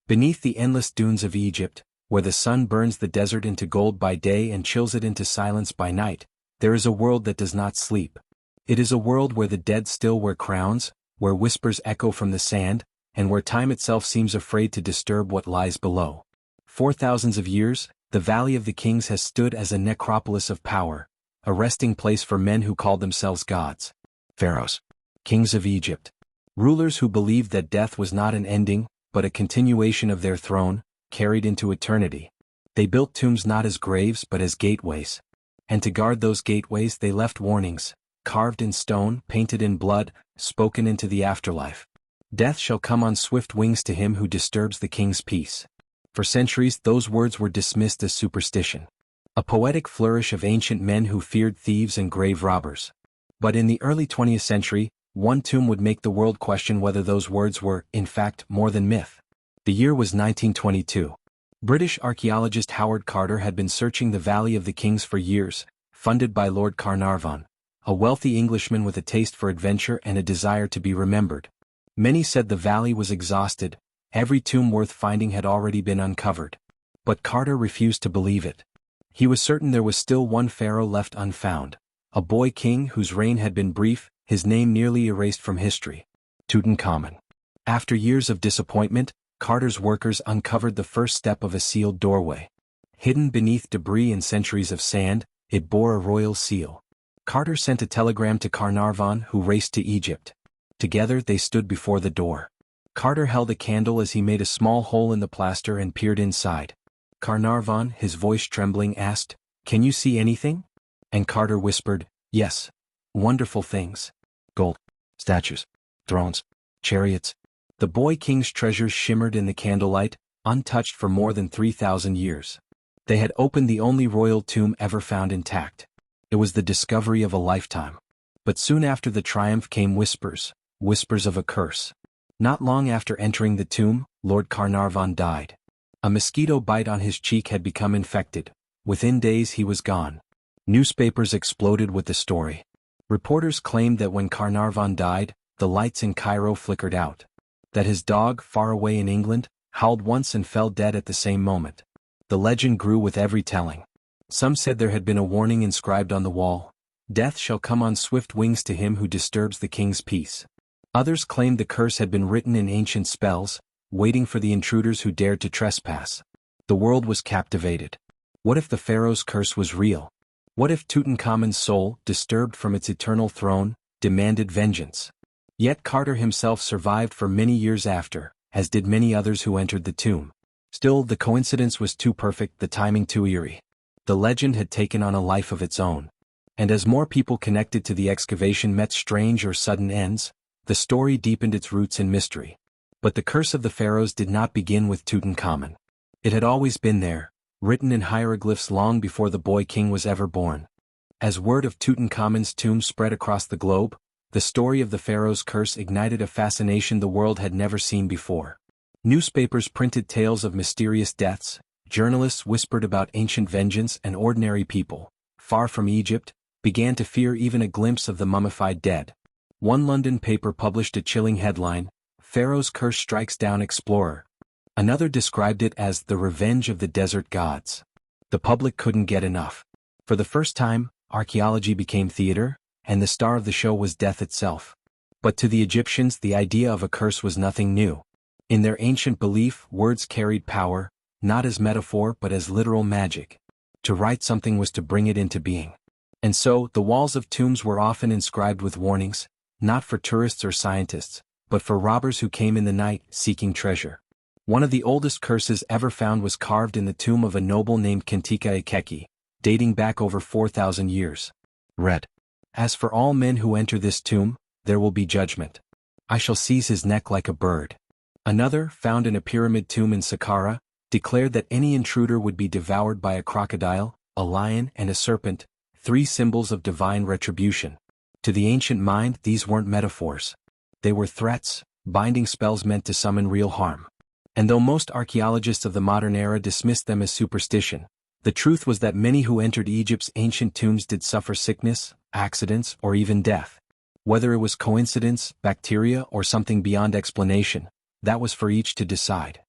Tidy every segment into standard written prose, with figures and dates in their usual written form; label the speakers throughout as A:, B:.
A: Beneath the endless dunes of Egypt, where the sun burns the desert into gold by day and chills it into silence by night, there is a world that does not sleep. It is a world where the dead still wear crowns, where whispers echo from the sand, and where time itself seems afraid to disturb what lies below. For thousands of years, the Valley of the Kings has stood as a necropolis of power, a resting place for men who called themselves gods. Pharaohs, kings of Egypt, rulers who believed that death was not an ending, but a continuation of their throne, carried into eternity. They built tombs not as graves but as gateways. And to guard those gateways they left warnings, carved in stone, painted in blood, spoken into the afterlife. Death shall come on swift wings to him who disturbs the king's peace. For centuries those words were dismissed as superstition. A poetic flourish of ancient men who feared thieves and grave robbers. But in the early 20th century, one tomb would make the world question whether those words were, in fact, more than myth. The year was 1922. British archaeologist Howard Carter had been searching the Valley of the Kings for years, funded by Lord Carnarvon, a wealthy Englishman with a taste for adventure and a desire to be remembered. Many said the valley was exhausted, every tomb worth finding had already been uncovered. But Carter refused to believe it. He was certain there was still one pharaoh left unfound, a boy king whose reign had been brief, his name nearly erased from history. Tutankhamun. After years of disappointment, Carter's workers uncovered the first step of a sealed doorway. Hidden beneath debris and centuries of sand, it bore a royal seal. Carter sent a telegram to Carnarvon, who raced to Egypt. Together they stood before the door. Carter held a candle as he made a small hole in the plaster and peered inside. Carnarvon, his voice trembling, asked, "Can you see anything?" And Carter whispered, "Yes. Wonderful things. Gold, statues, thrones, chariots." The boy king's treasures shimmered in the candlelight, untouched for more than 3,000 years. They had opened the only royal tomb ever found intact. It was the discovery of a lifetime. But soon after the triumph came whispers of a curse. Not long after entering the tomb, Lord Carnarvon died. A mosquito bite on his cheek had become infected. Within days he was gone. Newspapers exploded with the story. Reporters claimed that when Carnarvon died, the lights in Cairo flickered out. That his dog, far away in England, howled once and fell dead at the same moment. The legend grew with every telling. Some said there had been a warning inscribed on the wall: "Death shall come on swift wings to him who disturbs the king's peace." Others claimed the curse had been written in ancient spells, waiting for the intruders who dared to trespass. The world was captivated. What if the pharaoh's curse was real? What if Tutankhamun's soul, disturbed from its eternal throne, demanded vengeance? Yet Carter himself survived for many years after, as did many others who entered the tomb. Still, the coincidence was too perfect, the timing too eerie. The legend had taken on a life of its own. And as more people connected to the excavation met strange or sudden ends, the story deepened its roots in mystery. But the curse of the pharaohs did not begin with Tutankhamun. It had always been there, written in hieroglyphs long before the boy king was ever born. As word of Tutankhamun's tomb spread across the globe, the story of the pharaoh's curse ignited a fascination the world had never seen before. Newspapers printed tales of mysterious deaths, journalists whispered about ancient vengeance, and ordinary people, far from Egypt, began to fear even a glimpse of the mummified dead. One London paper published a chilling headline: "Pharaoh's Curse Strikes Down Explorer." Another described it as the revenge of the desert gods. The public couldn't get enough. For the first time, archaeology became theater, and the star of the show was death itself. But to the Egyptians the idea of a curse was nothing new. In their ancient belief, words carried power, not as metaphor but as literal magic. To write something was to bring it into being. And so, the walls of tombs were often inscribed with warnings, not for tourists or scientists, but for robbers who came in the night, seeking treasure. One of the oldest curses ever found was carved in the tomb of a noble named Kentika Ikeki, dating back over 4,000 years. Read: "As for all men who enter this tomb, there will be judgment. I shall seize his neck like a bird." Another, found in a pyramid tomb in Saqqara, declared that any intruder would be devoured by a crocodile, a lion, and a serpent, 3 symbols of divine retribution. To the ancient mind, these weren't metaphors. They were threats, binding spells meant to summon real harm. And though most archaeologists of the modern era dismissed them as superstition, the truth was that many who entered Egypt's ancient tombs did suffer sickness, accidents, or even death. Whether it was coincidence, bacteria, or something beyond explanation, that was for each to decide.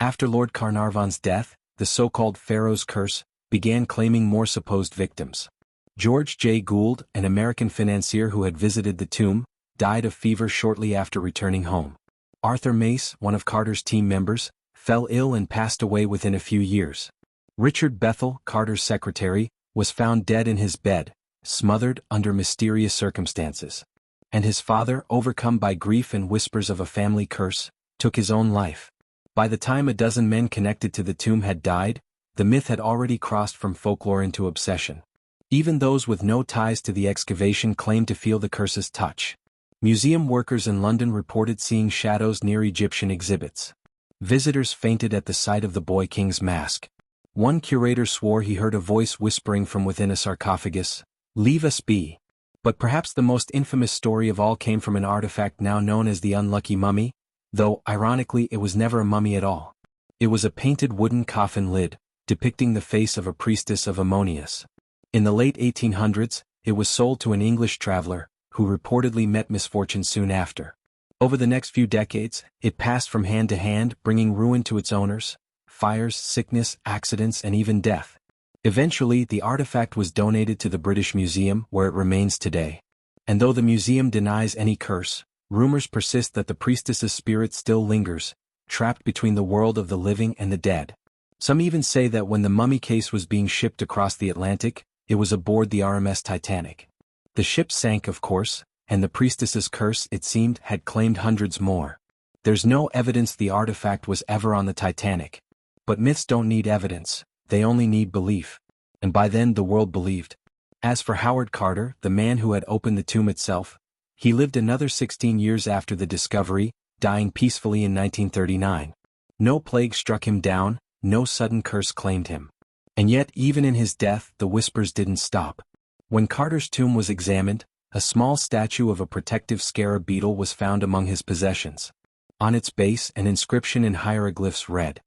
A: After Lord Carnarvon's death, the so-called Pharaoh's curse began claiming more supposed victims. George J. Gould, an American financier who had visited the tomb, died of fever shortly after returning home. Arthur Mace, one of Carter's team members, fell ill and passed away within a few years. Richard Bethel, Carter's secretary, was found dead in his bed, smothered under mysterious circumstances. And his father, overcome by grief and whispers of a family curse, took his own life. By the time a dozen men connected to the tomb had died, the myth had already crossed from folklore into obsession. Even those with no ties to the excavation claimed to feel the curse's touch. Museum workers in London reported seeing shadows near Egyptian exhibits. Visitors fainted at the sight of the boy king's mask. One curator swore he heard a voice whispering from within a sarcophagus, "Leave us be." But perhaps the most infamous story of all came from an artifact now known as the unlucky mummy, though, ironically, it was never a mummy at all. It was a painted wooden coffin lid, depicting the face of a priestess of Ammonius. In the late 1800s, it was sold to an English traveler, who reportedly met misfortune soon after. Over the next few decades, it passed from hand to hand, bringing ruin to its owners, fires, sickness, accidents, and even death. Eventually, the artifact was donated to the British Museum, where it remains today. And though the museum denies any curse, rumors persist that the priestess's spirit still lingers, trapped between the world of the living and the dead. Some even say that when the mummy case was being shipped across the Atlantic, it was aboard the RMS Titanic. The ship sank, of course, and the priestess's curse, it seemed, had claimed hundreds more. There's no evidence the artifact was ever on the Titanic. But myths don't need evidence, they only need belief. And by then the world believed. As for Howard Carter, the man who had opened the tomb itself, he lived another 16 years after the discovery, dying peacefully in 1939. No plague struck him down, no sudden curse claimed him. And yet, even in his death, the whispers didn't stop. When Carter's tomb was examined, a small statue of a protective scarab beetle was found among his possessions. On its base, an inscription in hieroglyphs read,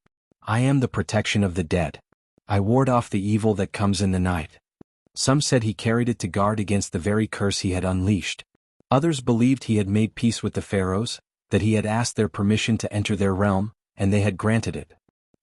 A: "I am the protection of the dead. I ward off the evil that comes in the night." Some said he carried it to guard against the very curse he had unleashed. Others believed he had made peace with the pharaohs, that he had asked their permission to enter their realm, and they had granted it.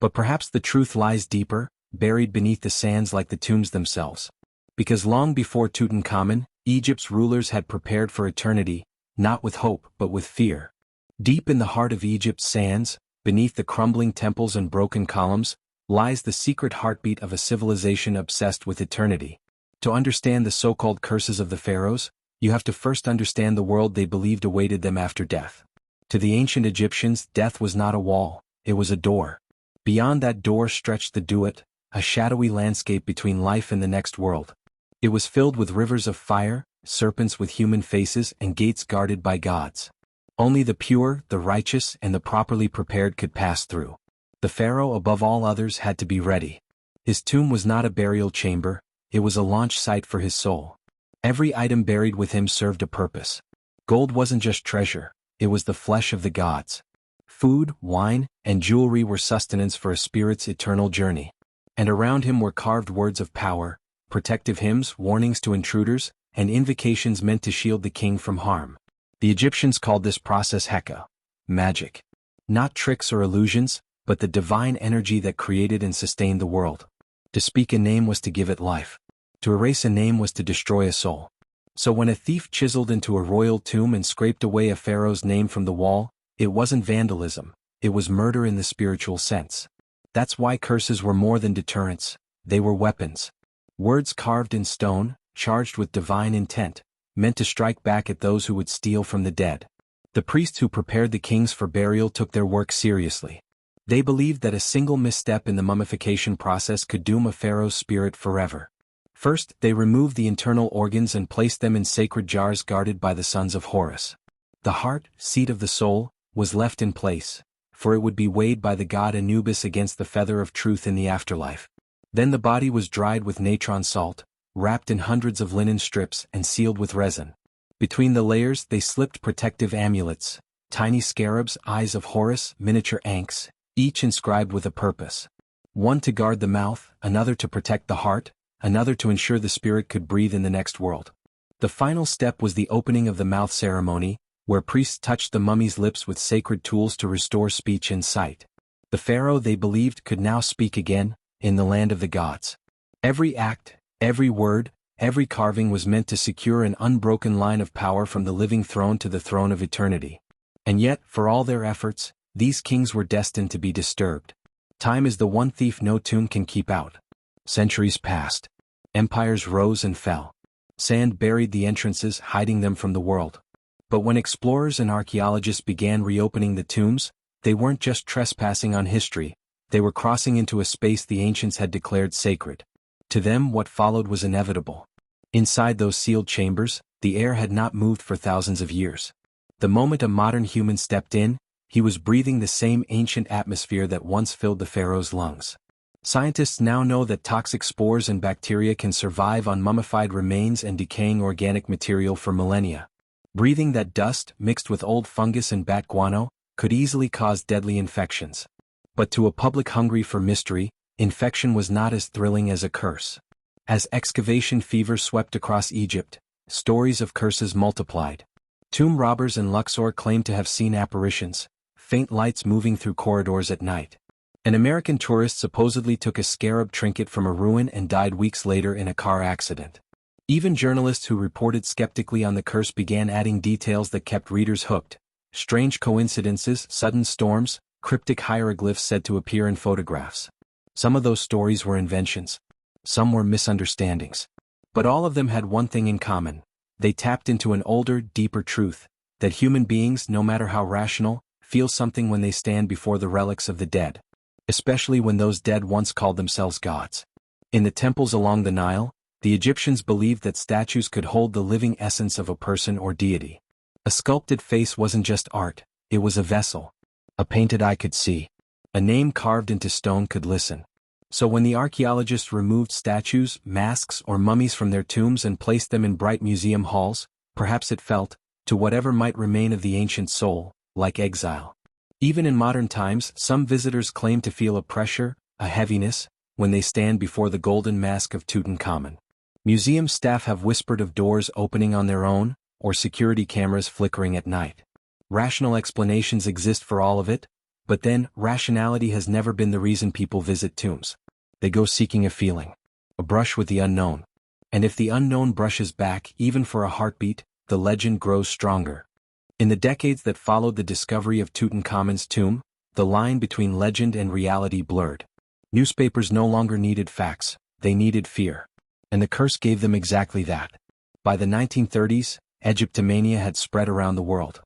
A: But perhaps the truth lies deeper, buried beneath the sands like the tombs themselves. Because long before Tutankhamun, Egypt's rulers had prepared for eternity, not with hope but with fear. Deep in the heart of Egypt's sands, beneath the crumbling temples and broken columns, lies the secret heartbeat of a civilization obsessed with eternity. To understand the so-called curses of the pharaohs, you have to first understand the world they believed awaited them after death. To the ancient Egyptians, death was not a wall, it was a door. Beyond that door stretched the Duat, a shadowy landscape between life and the next world. It was filled with rivers of fire, serpents with human faces, and gates guarded by gods. Only the pure, the righteous, and the properly prepared could pass through. The pharaoh, above all others, had to be ready. His tomb was not a burial chamber, it was a launch site for his soul. Every item buried with him served a purpose. Gold wasn't just treasure, it was the flesh of the gods. Food, wine, and jewelry were sustenance for a spirit's eternal journey. And around him were carved words of power, protective hymns, warnings to intruders, and invocations meant to shield the king from harm. The Egyptians called this process Heka, magic. Not tricks or illusions, but the divine energy that created and sustained the world. To speak a name was to give it life. To erase a name was to destroy a soul. So when a thief chiseled into a royal tomb and scraped away a pharaoh's name from the wall, it wasn't vandalism, it was murder in the spiritual sense. That's why curses were more than deterrents, they were weapons. Words carved in stone, charged with divine intent, meant to strike back at those who would steal from the dead. The priests who prepared the kings for burial took their work seriously. They believed that a single misstep in the mummification process could doom a pharaoh's spirit forever. First, they removed the internal organs and placed them in sacred jars guarded by the sons of Horus. The heart, seat of the soul, was left in place, for it would be weighed by the god Anubis against the feather of truth in the afterlife. Then the body was dried with natron salt, wrapped in hundreds of linen strips and sealed with resin. Between the layers they slipped protective amulets, tiny scarabs, eyes of Horus, miniature ankhs, each inscribed with a purpose. One to guard the mouth, another to protect the heart, another to ensure the spirit could breathe in the next world. The final step was the opening of the mouth ceremony, where priests touched the mummy's lips with sacred tools to restore speech and sight. The pharaoh they believed could now speak again, in the land of the gods. Every act, every word, every carving was meant to secure an unbroken line of power from the living throne to the throne of eternity. And yet, for all their efforts, these kings were destined to be disturbed. Time is the one thief no tomb can keep out. Centuries passed. Empires rose and fell. Sand buried the entrances, hiding them from the world. But when explorers and archaeologists began reopening the tombs, they weren't just trespassing on history, they were crossing into a space the ancients had declared sacred. To them, what followed was inevitable. Inside those sealed chambers, the air had not moved for thousands of years. The moment a modern human stepped in, he was breathing the same ancient atmosphere that once filled the pharaoh's lungs. Scientists now know that toxic spores and bacteria can survive on mummified remains and decaying organic material for millennia. Breathing that dust, mixed with old fungus and bat guano, could easily cause deadly infections. But to a public hungry for mystery, infection was not as thrilling as a curse. As excavation fever swept across Egypt, stories of curses multiplied. Tomb robbers in Luxor claimed to have seen apparitions, faint lights moving through corridors at night. An American tourist supposedly took a scarab trinket from a ruin and died weeks later in a car accident. Even journalists who reported skeptically on the curse began adding details that kept readers hooked. Strange coincidences, sudden storms, cryptic hieroglyphs said to appear in photographs. Some of those stories were inventions. Some were misunderstandings. But all of them had one thing in common. They tapped into an older, deeper truth, that human beings, no matter how rational, feel something when they stand before the relics of the dead. Especially when those dead once called themselves gods. In the temples along the Nile, the Egyptians believed that statues could hold the living essence of a person or deity. A sculpted face wasn't just art, it was a vessel. A painted eye could see. A name carved into stone could listen. So when the archaeologists removed statues, masks, or mummies from their tombs and placed them in bright museum halls, perhaps it felt, to whatever might remain of the ancient soul, like exile. Even in modern times, some visitors claim to feel a pressure, a heaviness, when they stand before the golden mask of Tutankhamun. Museum staff have whispered of doors opening on their own, or security cameras flickering at night. Rational explanations exist for all of it, but then, rationality has never been the reason people visit tombs. They go seeking a feeling. A brush with the unknown. And if the unknown brushes back, even for a heartbeat, the legend grows stronger. In the decades that followed the discovery of Tutankhamun's tomb, the line between legend and reality blurred. Newspapers no longer needed facts, they needed fear. And the curse gave them exactly that. By the 1930s, Egyptomania had spread around the world.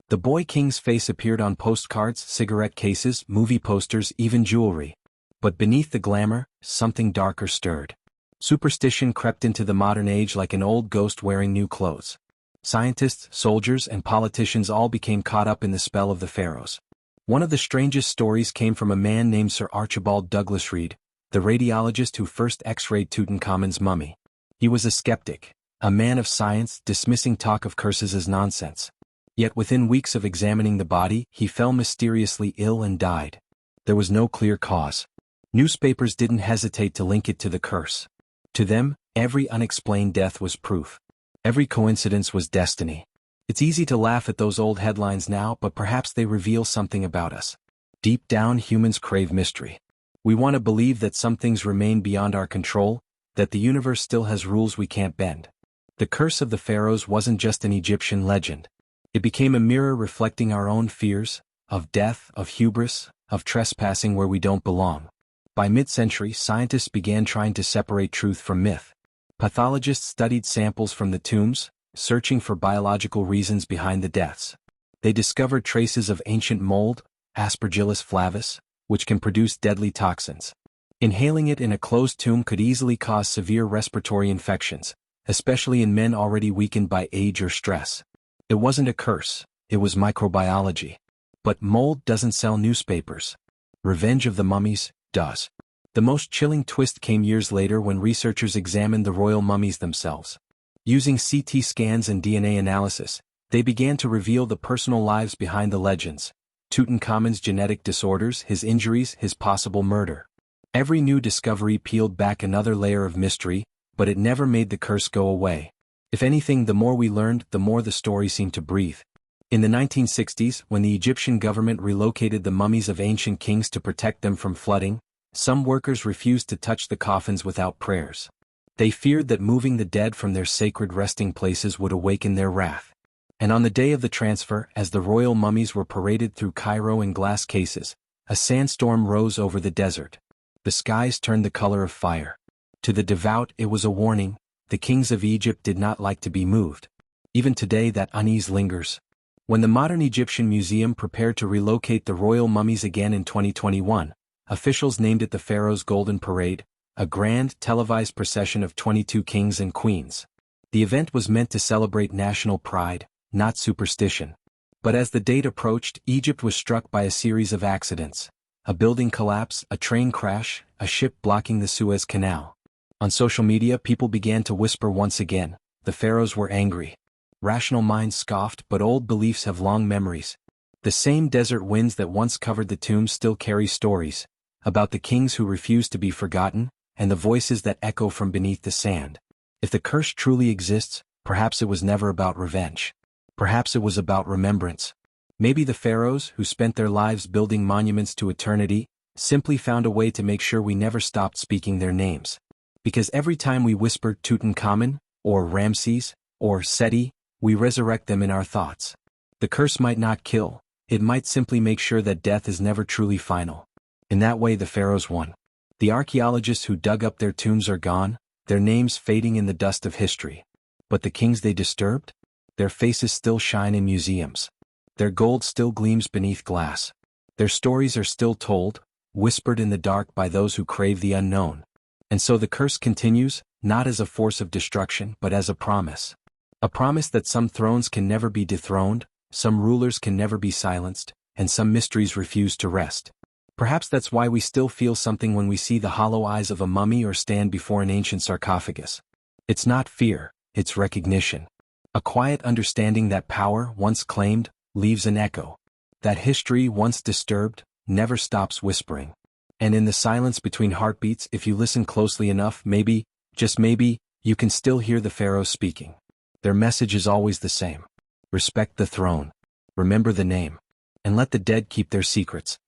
A: The boy king's face appeared on postcards, cigarette cases, movie posters, even jewelry. But beneath the glamour, something darker stirred. Superstition crept into the modern age like an old ghost wearing new clothes. Scientists, soldiers, and politicians all became caught up in the spell of the pharaohs. One of the strangest stories came from a man named Sir Archibald Douglas Reed, the radiologist who first X-rayed Tutankhamun's mummy. He was a skeptic, a man of science, dismissing talk of curses as nonsense. Yet within weeks of examining the body, he fell mysteriously ill and died. There was no clear cause. Newspapers didn't hesitate to link it to the curse. To them, every unexplained death was proof. Every coincidence was destiny. It's easy to laugh at those old headlines now, but perhaps they reveal something about us. Deep down, humans crave mystery. We want to believe that some things remain beyond our control, that the universe still has rules we can't bend. The curse of the pharaohs wasn't just an Egyptian legend. It became a mirror reflecting our own fears, of death, of hubris, of trespassing where we don't belong. By mid-century, scientists began trying to separate truth from myth. Pathologists studied samples from the tombs, searching for biological reasons behind the deaths. They discovered traces of ancient mold, Aspergillus flavus, which can produce deadly toxins. Inhaling it in a closed tomb could easily cause severe respiratory infections, especially in men already weakened by age or stress. It wasn't a curse, it was microbiology. But mold doesn't sell newspapers. Revenge of the Mummies does. The most chilling twist came years later when researchers examined the royal mummies themselves. Using CT scans and DNA analysis, they began to reveal the personal lives behind the legends. Tutankhamun's genetic disorders, his injuries, his possible murder. Every new discovery peeled back another layer of mystery, but it never made the curse go away. If anything, the more we learned, the more the story seemed to breathe. In the 1960s, when the Egyptian government relocated the mummies of ancient kings to protect them from flooding, some workers refused to touch the coffins without prayers. They feared that moving the dead from their sacred resting places would awaken their wrath. And on the day of the transfer, as the royal mummies were paraded through Cairo in glass cases, a sandstorm rose over the desert. The skies turned the color of fire. To the devout, it was a warning. The kings of Egypt did not like to be moved. Even today that unease lingers. When the modern Egyptian Museum prepared to relocate the royal mummies again in 2021, officials named it the Pharaoh's Golden Parade, a grand, televised procession of 22 kings and queens. The event was meant to celebrate national pride, not superstition. But as the date approached, Egypt was struck by a series of accidents. A building collapse, a train crash, a ship blocking the Suez Canal. On social media, people began to whisper once again, the pharaohs were angry. Rational minds scoffed, but old beliefs have long memories. The same desert winds that once covered the tombs still carry stories about the kings who refused to be forgotten, and the voices that echo from beneath the sand. If the curse truly exists, perhaps it was never about revenge. Perhaps it was about remembrance. Maybe the pharaohs, who spent their lives building monuments to eternity, simply found a way to make sure we never stopped speaking their names. Because every time we whisper Tutankhamun, or Ramses, or Seti, we resurrect them in our thoughts. The curse might not kill, it might simply make sure that death is never truly final. In that way the pharaohs won. The archaeologists who dug up their tombs are gone, their names fading in the dust of history. But the kings they disturbed? Their faces still shine in museums. Their gold still gleams beneath glass. Their stories are still told, whispered in the dark by those who crave the unknown. And so the curse continues, not as a force of destruction but as a promise. A promise that some thrones can never be dethroned, some rulers can never be silenced, and some mysteries refuse to rest. Perhaps that's why we still feel something when we see the hollow eyes of a mummy or stand before an ancient sarcophagus. It's not fear, it's recognition. A quiet understanding that power, once claimed, leaves an echo. That history, once disturbed, never stops whispering. And in the silence between heartbeats, if you listen closely enough, maybe, just maybe, you can still hear the pharaohs speaking. Their message is always the same. Respect the throne. Remember the name. And let the dead keep their secrets.